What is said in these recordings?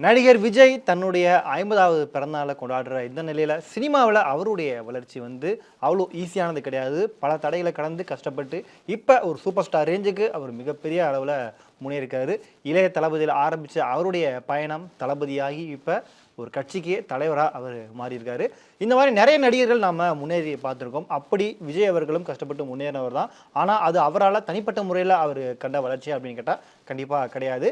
நடிகர் விஜய் தன்னுடைய 50வது பிறந்தநாளை கொண்டாடுற இந்த நிலையில் சினிமாவில் அவருடைய வளர்ச்சி அவ்வளோ ஈஸியானது கிடையாது. பல தடைகளை கடந்து கஷ்டப்பட்டு இப்போ ஒரு சூப்பர் ஸ்டார் ரேஞ்சுக்கு அவர் மிகப்பெரிய அளவில் முன்னேறிக்காரு. இளைய தளபதியில் ஆரம்பித்த அவருடைய பயணம் தளபதியாகி இப்போ ஒரு கட்சிக்கே தலைவராக அவர் மாறியிருக்காரு. இந்த மாதிரி நிறைய நடிகர்கள் நாம் முன்னேறி பார்த்துருக்கோம். அப்படி விஜய் அவர்களும் கஷ்டப்பட்டு முன்னேறினவர் தான். ஆனால் அது அவரால் தனிப்பட்ட முறையில் அவர் கண்ட வளர்ச்சி அப்படின்னு கேட்டால் கண்டிப்பாக கிடையாது.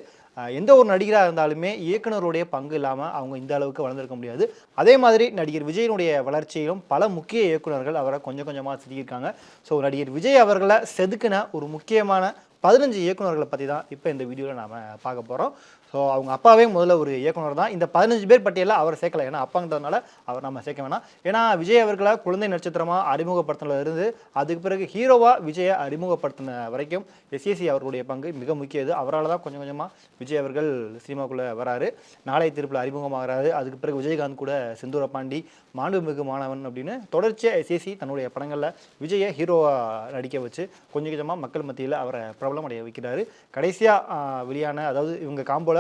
எந்த ஒரு நடிகராக இருந்தாலுமே இயக்குனருடைய பங்கு இல்லாமல் அவங்க இந்த அளவுக்கு வளர்ந்துருக்க முடியாது. அதே மாதிரி நடிகர் விஜயனுடைய வளர்ச்சியிலும் பல முக்கிய இயக்குனர்கள் அவரை கொஞ்சம் கொஞ்சமாக செதுக்கியிருக்காங்க. ஸோ நடிகர் விஜய் அவர்களை செதுக்கின ஒரு முக்கியமான 15 இயக்குனர்களை பற்றி தான் இப்போ இந்த வீடியோவில் நாம் பார்க்க போகிறோம். ஸோ அவங்க அப்பாவே முதல்ல ஒரு இயக்குனர் தான். இந்த 15 பேர் பட்டியலில் அவர் சேர்க்கலை. ஏன்னா அப்பாங்கிறதுனால அவர் நம்ம சேர்க்க வேணாம். ஏன்னா விஜய் அவர்களை குழந்தை நட்சத்திரமாக அறிமுகப்படுத்தினதுலேருந்து அதுக்கு பிறகு ஹீரோவாக விஜயை அறிமுகப்படுத்தின வரைக்கும் எஸ்ஏசி அவர்களுடைய பங்கு மிக முக்கியது. அவரால் தான் கொஞ்சம் கொஞ்சமாக விஜய் அவர்கள் சினிமாக்குள்ளே வராரு. நாளைய தீர்ப்பில் அறிமுகமாகறாரு. அதுக்கு பிறகு விஜயகாந்த் கூட செந்தூர பாண்டி, மாண்புமிகு மாணவன் அப்படின்னு தொடர்ச்சியாக எஸ்ஏசி தன்னுடைய படங்களில் விஜயை ஹீரோவாக நடிக்க வச்சு கொஞ்சம் கொஞ்சமாக மக்கள் மத்தியில் அவரை பிரபலம் அடைய வைக்கிறாரு. கடைசியாக வெளியான, அதாவது இவங்க காம்போல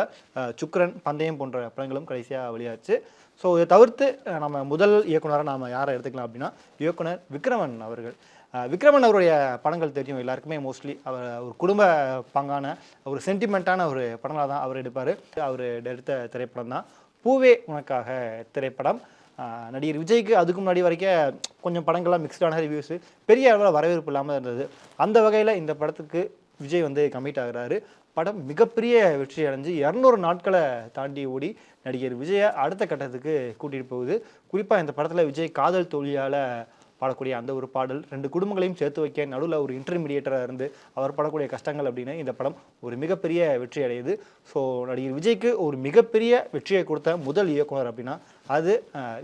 சுக்ரன், பந்தயம் போன்ற படங்களும் கடைசியாக வெளியாச்சு. ஸோ இதை தவிர்த்து நம்ம முதல் இயக்குனராக நாம் யாரை எடுத்துக்கலாம் அப்படின்னா இயக்குனர் விக்ரமன் அவர்கள். விக்ரமன் அவருடைய படங்கள் தெரியும் எல்லாருக்குமே. மோஸ்ட்லி அவர் ஒரு குடும்ப பங்கான ஒரு சென்டிமெண்ட்டான ஒரு படங்களாக தான் அவர் எடுப்பார். அவர் எடுத்த திரைப்படம் தான் பூவே உனக்காக திரைப்படம். நடிகர் விஜய்க்கு அதுக்கு முன்னாடி வரைக்கும் கொஞ்சம் படங்கள்லாம் மிக்ஸ்டான ரிவ்யூஸு, பெரிய அளவில் வரவேற்பு இல்லாமல் இருந்தது. அந்த வகையில் இந்த படத்துக்கு விஜய் கமிட் ஆகிறாரு. படம் மிகப்பெரிய வெற்றி அடைஞ்சு 200 நாட்களை தாண்டி ஓடி நடிகர் விஜயை அடுத்த கட்டத்துக்கு கூட்டிகிட்டு போகுது. குறிப்பாக இந்த படத்தில் விஜய் காதல் தோழியால் பாடக்கூடிய அந்த ஒரு பாடல் 2 குடும்பங்களையும் சேர்த்து வைக்க நடுவில் ஒரு இன்டர்மீடியேட்டராக இருந்து அவர் படக்கூடிய கஷ்டங்கள் அப்படின்னு இந்த படம் ஒரு மிகப்பெரிய வெற்றி அடையுது. ஸோ நடிகர் விஜய்க்கு ஒரு மிகப்பெரிய வெற்றியை கொடுத்த முதல் இயக்குனர் அப்படின்னா அது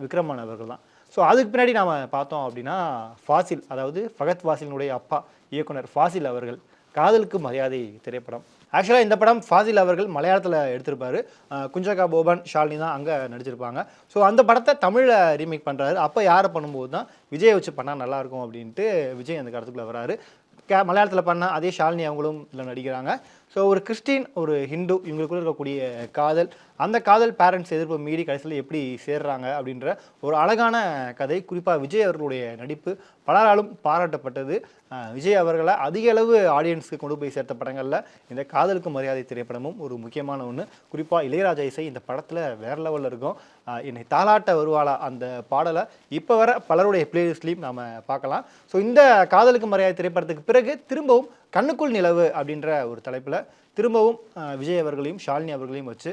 விக்ரமன் அவர்கள் தான். ஸோ அதுக்கு பின்னாடி நாம் பார்த்தோம் அப்படின்னா ஃபாசில், அதாவது ஃபகத் ஃபாசிலினுடைய அப்பா இயக்குனர் ஃபாசில் அவர்கள் காதலுக்கு மரியாதை திரைப்படம். ஆக்சுவலாக இந்த படம் ஃபாசில் அவர்கள் மலையாளத்தில் எடுத்திருப்பார். குஞ்சகா போபன், ஷாலினி தான் அங்கே நடிச்சிருப்பாங்க. ஸோ அந்த படத்தை தமிழில் ரீமேக் பண்ணுறாரு. அப்போ யாரை பண்ணும்போது தான் விஜயை வச்சு பண்ணால் நல்லாயிருக்கும் அப்படின்ட்டு விஜய் அந்த கருத்துக்குள்ளே வராரு. மலையாளத்தில் பண்ண அதே ஷாலினி அவங்களும் இதில் நடிக்கிறாங்க. ஸோ ஒரு கிறிஸ்டின், ஒரு ஹிந்து, இவங்களுக்குள்ள இருக்கக்கூடிய காதல், அந்த காதல் பேரண்ட்ஸ் எதிர்ப்பு மீறி கடைசியில் எப்படி சேர்றாங்க அப்படின்ற ஒரு அழகான கதை. குறிப்பாக விஜய் அவர்களுடைய நடிப்பு பலராலும் பாராட்டப்பட்டது. விஜய் அவர்களை அதிக அளவு ஆடியன்ஸுக்கு கொண்டு போய் சேர்த்த படங்களில் இந்த காதலுக்கு மரியாதை திரைப்படமும் ஒரு முக்கியமான ஒன்று. குறிப்பாக இளையராஜா இசை இந்த படத்தில் வேறு லெவலில் இருக்கும். என்னை தாலாட்ட வருவாளா அந்த பாடலை இப்போ வர பலருடைய பிளேலிஸ்ட்லையும் நாம் பார்க்கலாம். ஸோ இந்த காதலுக்கு மரியாதை திரைப்படத்துக்கு பிறகு திரும்பவும் கண்ணுக்குள் நிலவு அப்படின்ற ஒரு தலைப்பில் திரும்பவும் விஜய் அவர்களையும் ஷாலினி அவர்களையும் வச்சு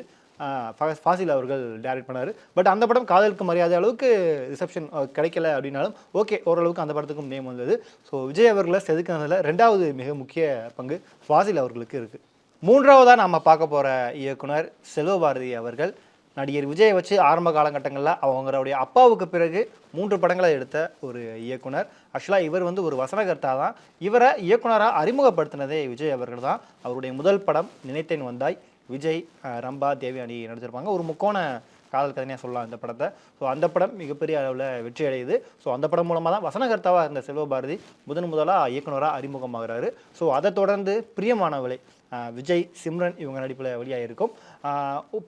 ஃபாசில் அவர்கள் டைரக்ட் பண்ணார். பட் அந்த படம் காதலுக்கு மரியாதை அளவுக்கு ரிசப்ஷன் கிடைக்கல அப்படின்னாலும் ஓகே, ஓரளவுக்கு அந்த படத்துக்கும் நேம் வந்தது. ஸோ விஜய் அவர்களை செதுக்கினதில் 2வது மிக முக்கிய பங்கு ஃபாசில் அவர்களுக்கு இருக்குது. 3வதாக நம்ம பார்க்க போகிற இயக்குனர் செல்வபாரதி அவர்கள். நடிகர் விஜயை வச்சு ஆரம்ப காலகட்டங்களில் அவங்களுடைய அப்பாவுக்கு பிறகு 3 படங்களை எடுத்த ஒரு இயக்குனர். ஆக்சுவலாக இவர் ஒரு வசனகர்த்தா தான். இவரை இயக்குனராக அறிமுகப்படுத்தினதே விஜய் அவர்கள் தான். அவருடைய முதல் படம் நினைத்தேன் வந்தாய். விஜய், ரம்பா, தேவயானி நடிச்சிருப்பாங்க. ஒரு முக்கோண காதல் கதையாக சொல்லலாம் இந்த படத்தை. ஸோ அந்த படம் மிகப்பெரிய அளவில் வெற்றி அடையுது. ஸோ அந்த படம் மூலமாக தான் வசனகர்த்தாவாக இருந்த செல்வபாரதி முதலாக இயக்குனராக அறிமுகமாகிறாரு. ஸோ அதை தொடர்ந்து பிரியமானவளை விஜய், சிம்ரன் இவங்க நடிப்பில் வெளியாகிருக்கும்.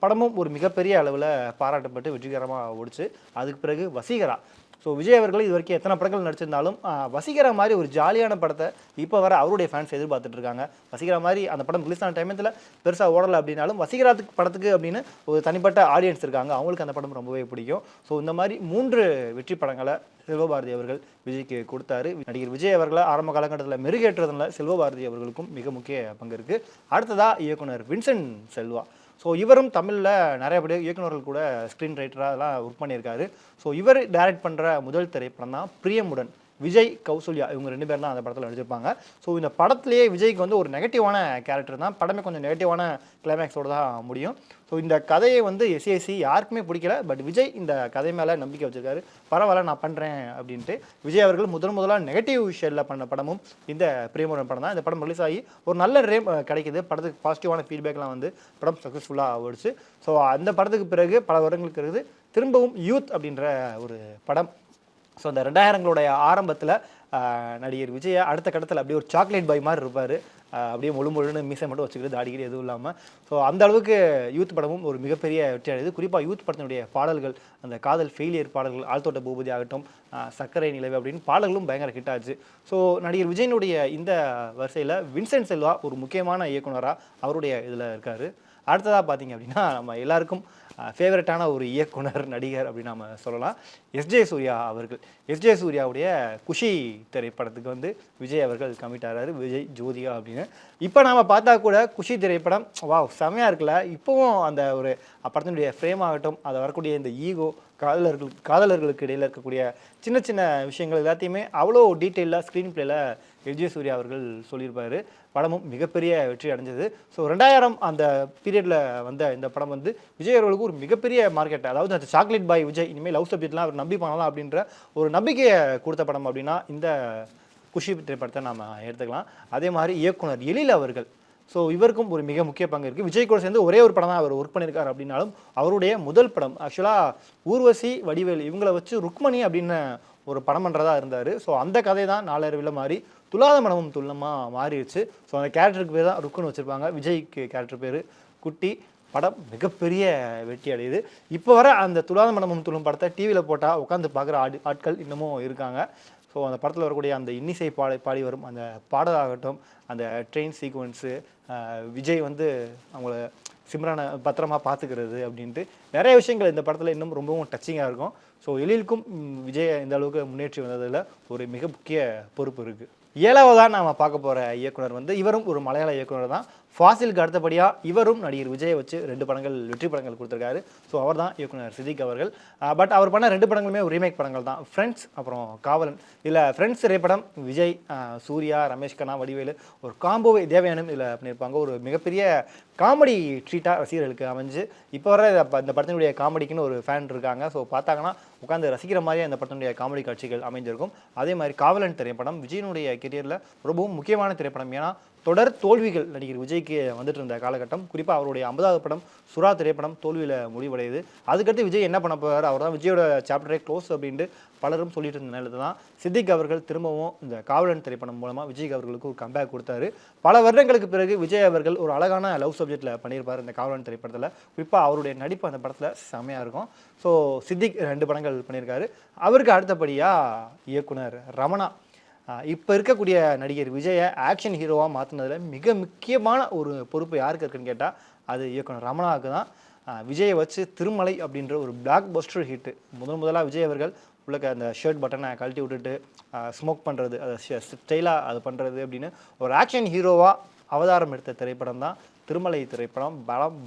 படமும் ஒரு மிகப்பெரிய அளவில் பாராட்டப்பட்டு வெற்றிகரமாக ஓடிச்சு. அதுக்கு பிறகு வசீகரா. ஸோ விஜய் அவர்கள் இது வரைக்கும் எத்தனை படங்கள் நடிச்சிருந்தாலும் வசீகரா மாதிரி ஒரு ஜாலியான படத்தை இப்போ வர அவருடைய ஃபேன்ஸ் எதிர்பார்த்துட்டு இருக்காங்க. வசீகரா மாதிரி அந்த படம் ரிலீஸ் ஆன டைமத்தில் பெருசாக ஓடலை அப்படின்னாலும் வசீகரா படத்துக்கு அப்படின்னு ஒரு தனிப்பட்ட ஆடியன்ஸ் இருக்காங்க. அவங்களுக்கு அந்த படம் ரொம்பவே பிடிக்கும். ஸோ இந்த மாதிரி 3 வெற்றி படங்களை செல்வபாரதி அவர்கள் விஜய்க்கு கொடுத்தாரு. நடிகர் விஜய் அவர்களை ஆரம்ப காலகட்டத்தில் மெருகேற்றதுனால செல்வபாரதி அவர்களுக்கும் மிக முக்கிய பங்கு இருக்குது. அடுத்ததாக இயக்குனர் வின்சென்ட் செல்வா. ஸோ இவரும் தமிழில் நிறைய பேர் இயக்குநர்கள் கூட ஸ்க்ரீன் ரைட்டராக அதெல்லாம் ஒர்க் பண்ணியிருக்காரு. ஸோ இவர் டைரக்ட் பண்ணுற முதல் திரைப்படம் தான் பிரியமுடன். விஜய், கௌசல்யா இவங்க 2 பேர் தான் அந்த படத்தில் நடிச்சிருப்பாங்க. ஸோ இந்த படத்துலேயே விஜய்க்கு ஒரு நெகட்டிவான கேரக்டர் தான். படமே கொஞ்சம் நெகட்டிவான கிளைமேக்ஸோடு தான் முடியும். ஸோ இந்த கதையை எஸ்ஏசி யாருக்குமே பிடிக்கல. பட் விஜய் இந்த கதை மேலே நம்பிக்கை வச்சுருக்காரு. பரவாயில்ல, நான் பண்ணுறேன் அப்படின்ட்டு விஜய் அவர்கள் முதலாக நெகட்டிவ் ஷேடில் பண்ண படமும் இந்த பிரியமுடன் படம் தான். இந்த படம் ரிலீஸ் ஆகி ஒரு நல்ல ரேம் கிடைக்கிது. படத்துக்கு பாசிட்டிவான ஃபீட்பேக்லாம் படம் சக்ஸஸ்ஃபுல்லாக ஓடிச்சு. ஸோ அந்த படத்துக்கு பிறகு பல வருடங்களுக்கு இருக்குது திரும்பவும் யூத் அப்படின்ற ஒரு படம். ஸோ அந்த 2000ங்களுடைய ஆரம்பத்தில் நடிகர் விஜயை அடுத்த கட்டத்தில் அப்படியே ஒரு சாக்லேட் பாய் மாதிரி இருப்பார். அப்படியே முழுன்னு மீசை மட்டும் வச்சுக்கிட்டு தாடிக்கிட்டு எதுவும் இல்லாமல். ஸோ அந்த அளவுக்கு யூத் படமும் ஒரு மிகப்பெரிய வெற்றி அடையுது. குறிப்பாக யூத் படத்தினுடைய பாடல்கள், அந்த காதல் ஃபெயிலியர் பாடல்கள், ஆழ்த்தோட்ட பூபதி ஆகட்டும், சர்க்கரை நிலவு அப்படின்னு பாடல்களும் பயங்கர ஹிட் ஆச்சு. ஸோ நடிகர் விஜயனுடைய இந்த வரிசையில் வின்சென்ட் செல்வா ஒரு முக்கியமான இயக்குனராக அவருடைய இதில் இருக்கார். அடுத்ததாக பார்த்தீங்க அப்படின்னா நம்ம எல்லாருக்கும் ஃபேவரட்டான ஒரு இயக்குனர், நடிகர் அப்படின்னு நம்ம சொல்லலாம், எஸ்ஜே சூர்யா அவர்கள். எஸ்ஜே சூர்யாவுடைய குஷி திரைப்படத்துக்கு வந்து விஜய் அவர்கள் கமிட் ஆகிறாரு, விஜய் ஜோதிகா அப்படின்னு. இப்போ நாம் பார்த்தா கூட குஷி திரைப்படம் செமையாக இருக்குல்ல. இப்போவும் அந்த ஒரு படத்தினுடைய ஃப்ரேம் ஆகட்டும், அதை வரக்கூடிய இந்த ஈகோ, காதலர்களுக்கு இடையில் இருக்கக்கூடிய சின்ன சின்ன விஷயங்கள் எல்லாத்தையுமே அவ்வளோ டீட்டெயிலாக ஸ்க்ரீன் பிளேயில் எஸ்ஜே சூர்யா அவர்கள் சொல்லியிருப்பார். படமும் மிகப்பெரிய வெற்றி அடைஞ்சது. ஸோ 2000 அந்த பீரியடில் வந்த இந்த படம் வந்து விஜய் அவர்களுக்கு ஒரு மிகப்பெரிய மார்க்கெட், அதாவது அந்த சாக்லேட் பாய் விஜய் இனிமேல் லவ் சப்ஜெக்ட்லாம் அவர் நம்பி பண்ணலாம் அப்படின்ற ஒரு நம்பிக்கையை கொடுத்த படம் அப்படின்னா இந்த குஷி திரைப்படத்தை நாம் எடுத்துக்கலாம். அதே மாதிரி இயக்குனர் எழில் அவர்கள், ஸோ இவருக்கும் ஒரு மிக முக்கிய பங்கு இருக்குது. விஜய் கூட சேர்ந்து ஒரே ஒரு படம் தான் அவர் ஒர்க் பண்ணியிருக்கார் அப்படின்னாலும் அவருடைய முதல் படம் ஆக்சுவலாக ஊர்வசி, வடிவேல் இவங்களை வச்சு ருக்மணி அப்படின்னு ஒரு படம் பண்ணுறதா இருந்தார். ஸோ அந்த கதை தான் நாளடைவில் மாறி துலாத மனமும் துள்ளமாக மாறிடுச்சு. ஸோ அந்த கேரக்டருக்கு பேர் தான் ருக்குன்னு வச்சுருப்பாங்க. விஜய்க்கு கேரக்டர் பேர் குட்டி. படம் மிகப்பெரிய வெற்றி அடையுது. இப்போ வர அந்த துலாத மனமும் துள்ளும் படத்தை டிவியில் போட்டால் உட்காந்து பார்க்குற ஆட்கள் இன்னமும் இருக்காங்க. ஸோ அந்த படத்தில் வரக்கூடிய அந்த இன்னிசை பாடி வரும் அந்த பாடலாகட்டும், அந்த ட்ரெயின் சீக்வன்ஸு, விஜய் வந்து அவங்கள சிம்ரானை பத்திரமா பார்த்துக்கிறது அப்படின்ட்டு நிறைய விஷயங்கள் இந்த படத்தில் இன்னும் ரொம்பவும் டச்சிங்காக இருக்கும். ஸோ எழிலுக்கும் விஜய் இந்த அளவுக்கு முன்னேற்றி வந்ததில் ஒரு மிக முக்கிய பொறுப்பு இருக்குது. 7வதாக நாம் பார்க்க போகிற இயக்குனர் வந்து இவரும் ஒரு மலையாள இயக்குனர் தான். ஃபாசிலுக்கு அடுத்தபடியாக இவரும் நடிகர் விஜயை வச்சு 2 படங்கள் வெற்றி படங்கள் கொடுத்துருக்காரு. ஸோ அவர் தான் இயக்குனர் சித்திக் அவர்கள். பட் அவர் பண்ண 2 படங்களுமே ஒரு ரீமேக் படங்கள் தான், ஃப்ரெண்ட்ஸ் அப்புறம் காவலன். இதில் ஃப்ரெண்ட்ஸ் திரைப்படம் விஜய், சூர்யா, ரமேஷ் கண்ணா, வடிவேலு ஒரு காம்போவை தேவையானும் இதில் பண்ணியிருப்பாங்க. ஒரு மிகப்பெரிய காமெடி ட்ரீட்டாக ரசிகர்களுக்கு அமைஞ்சு இப்போ வர இந்த படத்தினுடைய காமெடிக்குன்னு ஒரு ஃபேன் இருக்காங்க. ஸோ பார்த்தாங்கன்னா உட்காந்து ரசிக்கிற மாதிரியே அந்த படத்தினுடைய காமெடி காட்சிகள் அமைஞ்சிருக்கும். அதே மாதிரி காவலன் திரைப்படம் விஜயனுடைய கெரியரில் ரொம்பவும் முக்கியமான திரைப்படம். ஏன்னா தொடர் தோல்விகள் நடிகர் விஜய்க்கு வந்துட்டு இருந்த காலகட்டம். குறிப்பாக அவருடைய 50வது படம் சுறா திரைப்படம் தோல்வியில் முடிவடையுது. அதுக்கடுத்து விஜய் என்ன பண்ண போகிறார், அவர் தான் விஜயோட சாப்டரே க்ளோஸ் அப்படின்ட்டு பலரும் சொல்லிட்டு இருந்த நேரத்தில் தான் சித்திக் அவர்கள் திரும்பவும் இந்த காவலன் திரைப்படம் மூலமாக விஜய் அவர்களுக்கு ஒரு கம்பேக் கொடுத்தாரு. பல வருடங்களுக்கு பிறகு விஜய் அவர்கள் ஒரு அழகான லவ் சப்ஜெக்டில் பண்ணியிருப்பார் இந்த காவலன் திரைப்படத்தில். குறிப்பாக அவருடைய நடிப்பு அந்த படத்தில் செம்மையாக இருக்கும். ஸோ சித்திக் 2 படங்கள் பண்ணியிருக்காரு. அவருக்கு அடுத்தபடியாக இயக்குனர் ரமணா. இப்போ இருக்கக்கூடிய நடிகர் விஜயை ஆக்ஷன் ஹீரோவாக மாற்றினதில் மிக முக்கியமான ஒரு பொறுப்பு யாருக்கு இருக்குன்னு கேட்டால் அது இயக்குனர் ரமணாவுக்கு தான். விஜயை வச்சு திருமலை அப்படின்ற ஒரு பிளாக் பஸ்டர் ஹிட்டு. முதலாக விஜய் அவர்கள் உள்ளக்க அந்த ஷர்ட் பட்டனை கழட்டி விட்டுட்டு ஸ்மோக் பண்ணுறது, அதை ஸ்டைலாக அது பண்ணுறது அப்படின்னு ஒரு ஆக்ஷன் ஹீரோவாக அவதாரம் எடுத்த திரைப்படம் தான் திருமலை திரைப்படம்.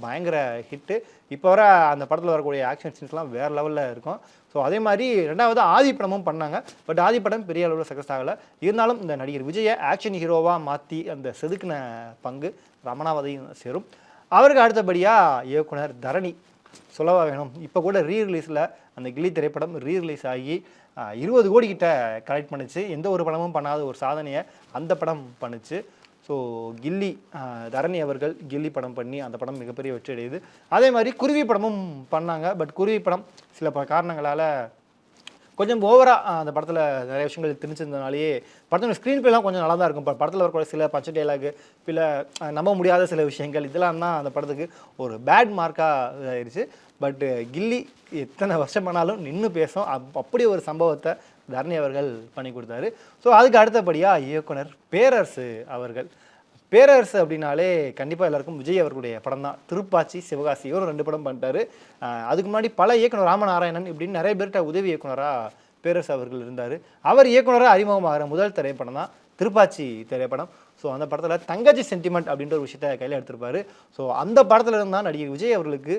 பயங்கர ஹிட்டு. இப்போ வர அந்த படத்தில் வரக்கூடிய ஆக்ஷன் சீன்ஸ்லாம் வேறு லெவலில் இருக்கும். ஸோ அதே மாதிரி 2வது ஆதி படமும் பண்ணாங்க. பட் ஆதி படம் பெரிய அளவில் சக்ஸஸ் ஆகலை. இருந்தாலும் இந்த நடிகர் விஜயை ஆக்ஷன் ஹீரோவாக மாற்றி அந்த செதுக்கின பங்கு ரமணாவதையும் சேரும். அவருக்கு அடுத்தபடியாக இயக்குனர் தரணி சொல்லவா வேணும். இப்போ கூட ரீரிலீஸில் அந்த கில்லி திரைப்படம் ரீரிலீஸ் ஆகி 20 கோடி கிட்ட கலெக்ட் பண்ணிச்சு. எந்த ஒரு படமும் பண்ணாத ஒரு சாதனையை அந்த படம் பண்ணுச்சு. ஸோ கில்லி, தரணி அவர்கள் கில்லி படம் பண்ணி அந்த படம் மிகப்பெரிய வெற்றி அடையுது. அதே மாதிரி குருவி படமும் பண்ணாங்க. பட் குருவி படம் சில காரணங்களால் கொஞ்சம் ஓவராக அந்த படத்தில் நிறைய விஷயங்கள் திணிச்சிருந்தனாலேயே படத்தோட ஸ்க்ரீன் பிளேலாம் கொஞ்சம் நல்லா தான் இருக்கும். படத்தில் வரக்கூடிய சில பச்சை டைலாகு, சில நம்ப முடியாத சில விஷயங்கள் இதெல்லாம் தான் அந்த படத்துக்கு ஒரு பேட் மார்க்காக இதாகிடுச்சு. பட் கில்லி எத்தனை வருஷம் பண்ணாலும் நின்று பேசும். அப்படி ஒரு சம்பவத்தை தரணி அவர்கள் பண்ணி கொடுத்தாரு. ஸோ அதுக்கு அடுத்தபடியாக இயக்குனர் பேரரசு அவர்கள். பேரரசு அப்படின்னாலே கண்டிப்பாக எல்லாருக்கும் விஜய் அவர்களுடைய படம் தான். திருப்பாச்சி, சிவகாசி இவரும் 2 படம் பண்ணிட்டாரு. அதுக்கு முன்னாடி பல இயக்குனர் ராமநாராயணன் இப்படின்னு நிறைய பேர்கிட்ட உதவி இயக்குனராக பேரரசு அவர்கள் இருந்தார். அவர் இயக்குனராக அறிமுகமாகிற முதல் திரைப்படம் தான் திருப்பாச்சி திரைப்படம். ஸோ அந்த படத்தில் தங்கச்சி சென்டிமெண்ட் அப்படின்ற ஒரு விஷயத்தை கையில் எடுத்திருப்பார். ஸோ அந்த படத்தில் இருந்தால் நடிகர் விஜய் அவர்களுக்கு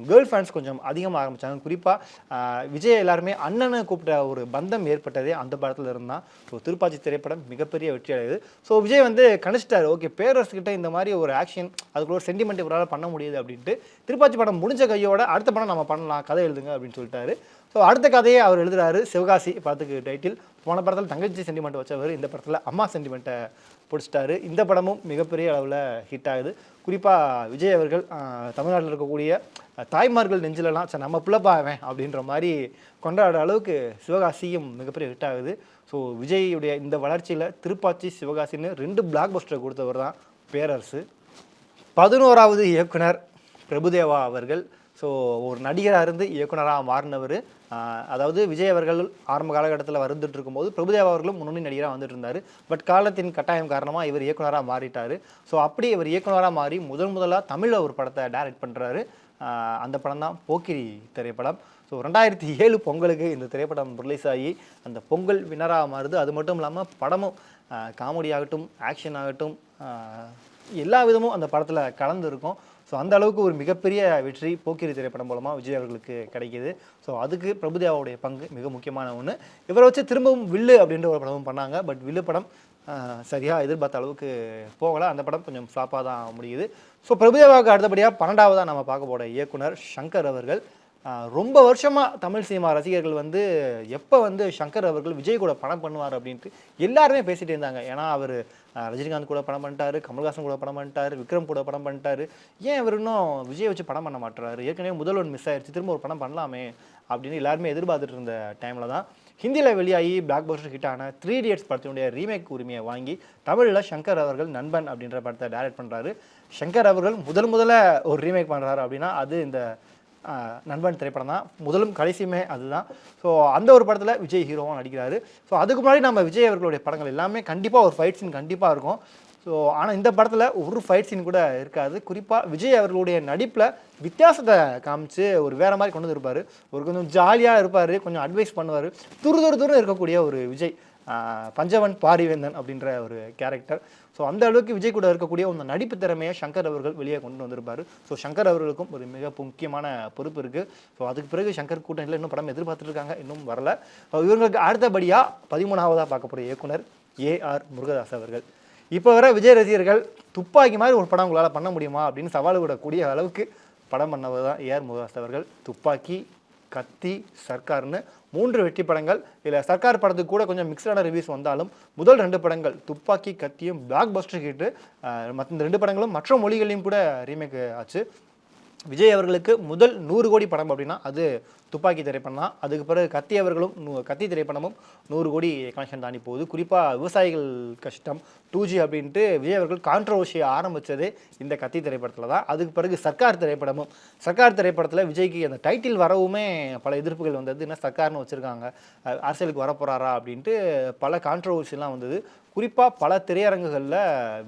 கேர்ள் ஃபேன்ஸ் கொஞ்சம் அதிகமாக ஆரம்பித்தாங்க. குறிப்பாக விஜய் எல்லாருமே அண்ணனை கூப்பிட்ட ஒரு பந்தம் ஏற்பட்டதே அந்த படத்தில் இருந்தால். ஸோ திருப்பாச்சி திரைப்படம் மிகப்பெரிய வெற்றி அடையுது. ஸோ விஜய் வந்து கணிச்சிட்டார், ஓகே பேரரசுக்கிட்ட இந்த மாதிரி ஒரு ஆக்ஷன் அதுக்குள்ள ஒரு சென்டிமெண்ட் இவரால் பண்ண முடியுது அப்படின்ட்டு. திருப்பாச்சி படம் முடிஞ்ச கையோட அடுத்த படம் நம்ம பண்ணலாம், கதை எழுதுங்க அப்படின்னு சொல்லிட்டாரு. ஸோ அடுத்த கதையை அவர் எழுதுறாரு. சிவகாசி படத்துக்கு டைட்டில். போன படத்தில் தங்கச்சி சென்டிமெண்ட் வச்சவர் இந்த படத்தில் அம்மா சென்டிமெண்ட்டை பிடிச்சிட்டாரு. இந்த படமும் மிகப்பெரிய அளவில் ஹிட் ஆகுது. குறிப்பாக விஜய் அவர்கள் தமிழ்நாட்டில் இருக்கக்கூடிய தாய்மார்கள் நெஞ்சிலலாம் சரி நம்ம பிள்ளைப்பா அவன் அப்படின்ற மாதிரி கொண்டாடுற அளவுக்கு சிவகாசியும் மிகப்பெரிய ஹிட் ஆகுது. ஸோ விஜயுடைய இந்த வளர்ச்சியில் திருப்பாச்சி சிவகாசின்னு 2 பிளாக் பஸ்டர் கொடுத்தவர் தான் பேரரசு. 11வது இயக்குனர் பிரபுதேவா அவர்கள். ஸோ ஒரு நடிகராக இருந்து இயக்குனராக மாறினவர். அதாவது விஜய் அவர்கள் ஆரம்ப காலகட்டத்தில் வந்துட்டு இருக்கும்போது பிரபுதேவா அவர்களும் முன்னணி நடிகராக வந்துட்டு இருந்தார். பட் காலத்தின் கட்டாயம் காரணமாக இவர் இயக்குனராக மாறிட்டார். ஸோ அப்படி இவர் இயக்குனராக மாறி முதலாக தமிழில் ஒரு படத்தை டைரக்ட் பண்ணுறாரு. அந்த படம் தான் போக்கிரி திரைப்படம். ஸோ 2007 பொங்கலுக்கு இந்த திரைப்படம் ரிலீஸ் ஆகி அந்த பொங்கல் வினராக மாறுது. அது மட்டும் இல்லாமல் படமும் காமெடி ஆகட்டும், ஆக்ஷன் ஆகட்டும், எல்லா விதமும் அந்த படத்தில் கலந்துருக்கும். ஸோ அந்த அளவுக்கு ஒரு மிகப்பெரிய வெற்றி போக்கிரி திரைப்படம் மூலமாக விஜய் அவர்களுக்கு கிடைக்கிது. ஸோ அதுக்கு பிரபுதேவாவுடைய பங்கு மிக முக்கியமான ஒன்று. இவரை வச்சு திரும்பவும் வில்லு அப்படின்ற ஒரு படமும் பண்ணாங்க. பட் வில்லு படம் சரியாக எதிர்பார்த்த அளவுக்கு போகலை. அந்த படம் கொஞ்சம் ஃப்ளாப்பாக தான் முடியுது. ஸோ பிரபுதேவாவுக்கு அடுத்தபடியாக 12வதாக நம்ம பார்க்க போகிற இயக்குனர் சங்கர் அவர்கள். ரொம்ப வருஷமாக தமிழ் சினிமா ரசிகர்கள் எப்போ சங்கர் அவர்கள் விஜய் கூட படம் பண்ணுவார் அப்படின்ட்டு எல்லாருமே பேசிகிட்டு இருந்தாங்க. ஏன்னா அவர் ரஜினிகாந்த் கூட படம் பண்ணிட்டாரு, கமல்ஹாசன் கூட படம் பண்ணிட்டாரு, விக்ரம் கூட படம் பண்ணிட்டாரு. ஏன் அவர் இன்னும் விஜய் வச்சு படம் பண்ண மாட்டுறாரு? ஏற்கனவே முதல் ஒன்று மிஸ் ஆயிடுச்சு, திரும்ப ஒரு படம் பண்ணலாமே அப்படின்னு எல்லாருமே எதிர்பார்த்துட்டு இருந்த டைமில் தான் ஹிந்தியில் வெளியாகி பிளாக் பஸ்டர் ஹிட்டான 3 Idiots படத்தினுடைய ரீமேக் உரிமையை வாங்கி தமிழில் சங்கர் அவர்கள் நண்பன் அப்படின்ற படத்தை டைரக்ட் பண்ணுறாரு. சங்கர் அவர்கள் முதல்ல ஒரு ரீமேக் பண்ணுறாரு அப்படின்னா அது இந்த நண்பன் திரைப்படம் தான். முதலும் கடைசியுமே அதுதான். ஸோ அந்த ஒரு படத்தில் விஜய் ஹீரோவாக நடிக்கிறாரு. ஸோ அதுக்கு முன்னாடி நம்ம விஜய் அவர்களுடைய படங்கள் எல்லாமே கண்டிப்பாக ஒரு ஃபைட் சீன் கண்டிப்பாக இருக்கும். ஸோ ஆனால் இந்த படத்தில் ஒரு ஃபைட் சீன் கூட இருக்காது. குறிப்பாக விஜய் அவர்களுடைய நடிப்பில் வித்தியாசத்தை காமிச்சு ஒரு வேறு மாதிரி கொண்டு வந்துருப்பார். ஒரு கொஞ்சம் ஜாலியாக இருப்பார், கொஞ்சம் அட்வைஸ் பண்ணுவார். துரு இருக்கக்கூடிய ஒரு விஜய். பஞ்சவன் பாரிவேந்தன் அப்படின்ற ஒரு கேரக்டர். ஸோ அந்த அளவுக்கு விஜய் கூட இருக்கக்கூடிய அந்த நடிப்பு திறமையை சங்கர் அவர்கள் வெளியே கொண்டு வந்திருப்பார். ஸோ சங்கர் அவர்களுக்கும் ஒரு மிக முக்கியமான பொறுப்பு இருக்குது. ஸோ அதுக்கு பிறகு சங்கர் கூட்டணியில் இன்னும் படம் எதிர்பார்த்துருக்காங்க, இன்னும் வரல. இவங்களுக்கு அடுத்தபடியாக 13வதாக பார்க்க போகிற இயக்குனர் AR முருகதாஸ் அவர்கள். இப்போ வர விஜய் ரசிகர்கள் துப்பாக்கி மாதிரி ஒரு படம் உங்களால் பண்ண முடியுமா அப்படின்னு சவால் விடக்கூடிய அளவுக்கு படம் பண்ணவர் தான் AR முருகதாஸ் அவர்கள். துப்பாக்கி, கத்தி, சர்க்கார்னு 3 வெற்றி படங்கள். இதில் சர்க்கார் படத்துக்கு கூட கொஞ்சம் மிக்சடான ரிவ்யூஸ் வந்தாலும் முதல் 2 படங்கள் துப்பாக்கி, கத்தியும் பிளாக் பஸ்டர் ஹிட்டு. இந்த 2 படங்களும் மற்ற மொழிகளையும் கூட ரீமேக் ஆச்சு. விஜய் அவர்களுக்கு முதல் 100 கோடி படம் அப்படின்னா அது துப்பாக்கி திரைப்படம் தான். அதுக்கு பிறகு கத்தி திரைப்படமும் 100 கோடி கனெக்ஷன் தாண்டி போகுது. குறிப்பாக விவசாயிகள் கஷ்டம் 2G அப்படின்ட்டு விஜய் அவர்கள் கான்ட்ரவர்சியை ஆரம்பித்தது இந்த கத்தி திரைப்படத்தில் தான். அதுக்கு பிறகு சர்க்கார் திரைப்படத்தில் விஜய்க்கு அந்த டைட்டில் வரவுமே பல எதிர்ப்புகள் வந்தது. என்ன சர்க்கார்னு வச்சுருக்காங்க, அரசியலுக்கு வரப்போகிறாரா அப்படின்ட்டு பல கான்ட்ரவர்சிலாம் வந்தது. குறிப்பாக பல திரையரங்குகளில்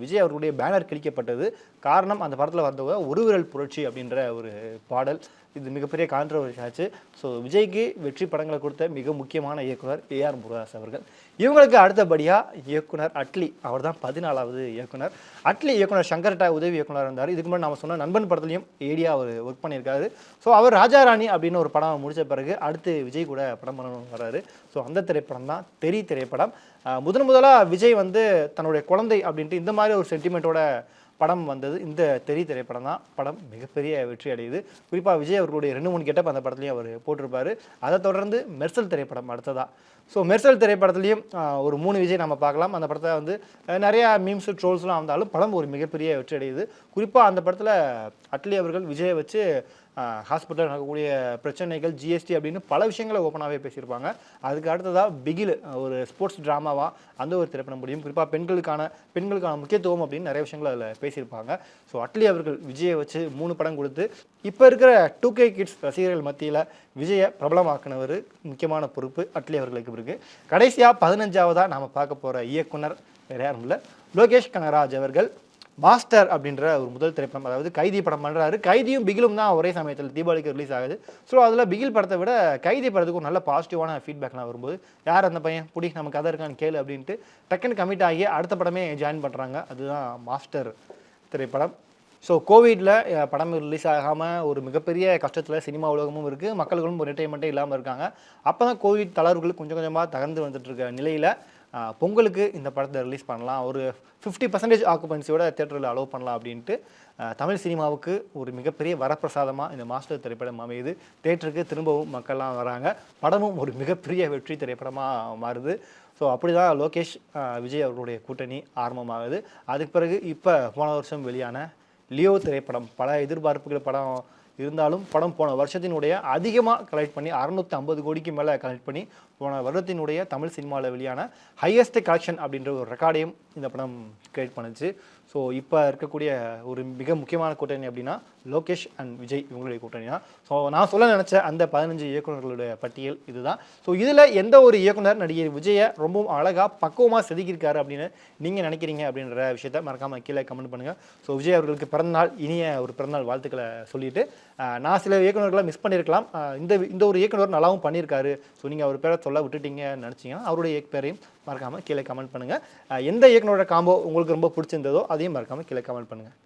விஜய் அவர்களுடைய பேனர் கிழிக்கப்பட்டது. காரணம் அந்த படத்தில் வந்தவங்க ஒரு விரல் புரட்சி அப்படின்ற ஒரு பாடல். இது மிகப்பெரிய கான்ட்ரவர்சி ஆச்சு. ஸோ விஜய்க்கு வெற்றி படங்களை கொடுத்த மிக முக்கியமான இயக்குனர் AR முருகதாஸ் அவர்கள். இவங்களுக்கு அடுத்தபடியாக இயக்குனர் அட்லி, அவர் தான் 14வது இயக்குனர். அட்லி இயக்குனர் சங்கர்கிட்ட உதவி இயக்குனர் இருந்தார். இதுக்கு முன்னாடி நம்ம சொன்ன நண்பன் படத்துலையும் ஏடியா அவர் ஒர்க் பண்ணியிருக்காரு. ஸோ அவர் ராஜா ராணி அப்படின்னு ஒரு படம் முடித்த பிறகு அடுத்து விஜய் கூட படம் பண்ணணும் வர்றாரு. ஸோ அந்த திரைப்படம் தான் தெரி திரைப்படம். முதலாக விஜய் தன்னுடைய குழந்தை அப்படின்ட்டு இந்த மாதிரி ஒரு சென்டிமெண்ட்டோட படம் வந்தது இந்த தெரி திரைப்படம் தான். படம் மிகப்பெரிய வெற்றி அடையுது. குறிப்பாக விஜய் அவர்களுடைய 2-3 கெட்டப் அந்த படத்துலையும் அவர் போட்டிருப்பார். அதை தொடர்ந்து மெர்சல் திரைப்படம் அடுத்ததா. ஸோ மெர்சல் திரைப்படத்துலையும் ஒரு 3 விஜய் நம்ம பார்க்கலாம். அந்த படத்தை நிறையா மீம்ஸு ட்ரோல்ஸ்லாம் வந்தாலும் படம் ஒரு மிகப்பெரிய வெற்றி அடையுது. குறிப்பாக அந்த படத்தில் அட்லி அவர்கள் விஜயை வச்சு ஹாஸ்பிட்டல் நடக்கக்கூடிய பிரச்சனைகள், ஜிஎஸ்டி அப்படின்னு பல விஷயங்களை ஓப்பனாகவே பேசியிருப்பாங்க. அதுக்கு அடுத்ததாக பிகில் ஒரு ஸ்போர்ட்ஸ் ட்ராமாவாக அந்த ஒரு திரைப்படம் முடியும். குறிப்பாக பெண்களுக்கான முக்கியத்துவம் அப்படின்னு நிறைய விஷயங்கள் அதில் பேசியிருப்பாங்க. ஸோ அட்லி அவர்கள் விஜயை வச்சு 3 படம் கொடுத்து இப்போ இருக்கிற 2K கிட்ஸ் ரசிகர்கள் மத்தியில் விஜயை பிரபலமாக்கினவர் முக்கியமான பொறுப்பு அட்லி அவர்களுக்கு இருக்கு. கடைசியாக 15வதாக நாம் பார்க்க போகிற இயக்குனர் வேறு யாரும் இல்லை, லோகேஷ் கனகராஜ் அவர்கள். மாஸ்டர் அப்படின்ற ஒரு முதல் திரைப்படம், அதாவது கைதி படம் பண்ணுறாரு. கைதியும் பிகிலும் தான் ஒரே சமயத்தில் தீபாவளிக்கு ரிலீஸ் ஆகுது. ஸோ அதில் பிகில் படத்தை விட கைதி படத்துக்கு ஒரு நல்ல பாசிட்டிவான ஃபீட்பேக்லாம் வரும்போது யார் அந்த பையன் புடி நம்ம கதை இருக்கான்னு கேளு அப்படின்ட்டு டக்குன்னு கமிட் ஆகி அடுத்த படமே ஜாயின் பண்ணுறாங்க. அதுதான் மாஸ்டர் திரைப்படம். ஸோ கோவிடில் படம் ரிலீஸ் ஆகாமல் ஒரு மிகப்பெரிய கஷ்டத்தில் சினிமா உலகமும் இருக்குது, மக்களுக்கும் ஒரு என்டர்டைன்மெண்ட்டே இல்லாமல் இருக்காங்க. அப்போ தான் கோவிட் தளர்வுகள் கொஞ்சம் கொஞ்சமாக தகர்ந்து வந்துட்டுருக்க நிலையில் பொங்கலுக்கு இந்த படத்தை ரிலீஸ் பண்ணலாம், ஒரு 50% ஆக்குபென்சியோட தேட்டரில் அலோவ் பண்ணலாம் அப்படின்ட்டு தமிழ் சினிமாவுக்கு ஒரு மிகப்பெரிய வரப்பிரசாதமாக இந்த மாஸ்டர் திரைப்படம் அமையுது. தேட்டருக்கு திரும்பவும் மக்கள்லாம் வராங்க. படமும் ஒரு மிகப்பெரிய வெற்றி திரைப்படமாக மாறுது. ஸோ அப்படி தான் லோகேஷ் விஜய் அவர்களுடைய கூட்டணி ஆரம்பமாகுது. அதுக்கு பிறகு இப்போ போன வருஷம் வெளியான லியோ திரைப்படம் பல எதிர்பார்ப்புகள் படம் இருந்தாலும் படம் போன வருஷத்தினுடைய அதிகமாக கலெக்ட் பண்ணி 650 கோடிக்கு மேலே கலெக்ட் பண்ணி போன வருடத்தினுடைய தமிழ் சினிமாவில் வெளியான ஹையஸ்ட் கலெக்ஷன் அப்படின்ற ஒரு ரெக்கார்டையும் இந்த படம் கிரியேட் பண்ணுச்சு. ஸோ இப்போ இருக்கக்கூடிய ஒரு மிக முக்கியமான கூட்டணி அப்படின்னா லோகேஷ் அண்ட் விஜய் இவங்களுடைய கூட்டணி தான். ஸோ நான் சொல்ல நினச்ச அந்த 15 இயக்குநர்களுடைய பட்டியல் இதுதான். ஸோ இதில் எந்த ஒரு இயக்குனர் நடிகர் விஜயை ரொம்பவும் அழகாக பக்குவமாக செதுக்கியிருக்காரு அப்படின்னு நீங்கள் நினைக்கிறீங்க அப்படின்ற விஷயத்த மறக்காமல் கீழே கமெண்ட் பண்ணுங்கள். ஸோ விஜய் அவர்களுக்கு பிறந்தநாள் இனிய ஒரு பிறந்தநாள் வாழ்த்துக்களை சொல்லிட்டு நான் சில இயக்குநர்களை மிஸ் பண்ணியிருக்கலாம். இந்த ஒரு இயக்குனர் நல்லாவும் பண்ணியிருக்காரு. ஸோ நீங்கள் அவர் பேரை சொல்ல விட்டுட்டீங்கன்னு நினச்சிங்கன்னா அவருடைய பேரையும் மறக்காமல் கீழே கமெண்ட் பண்ணுங்கள். எந்த இயக்குனரோட காம்போ உங்களுக்கு ரொம்ப பிடிச்சிருந்ததோ அதையும் மறக்காமல் கீழே கமெண்ட் பண்ணுங்கள்.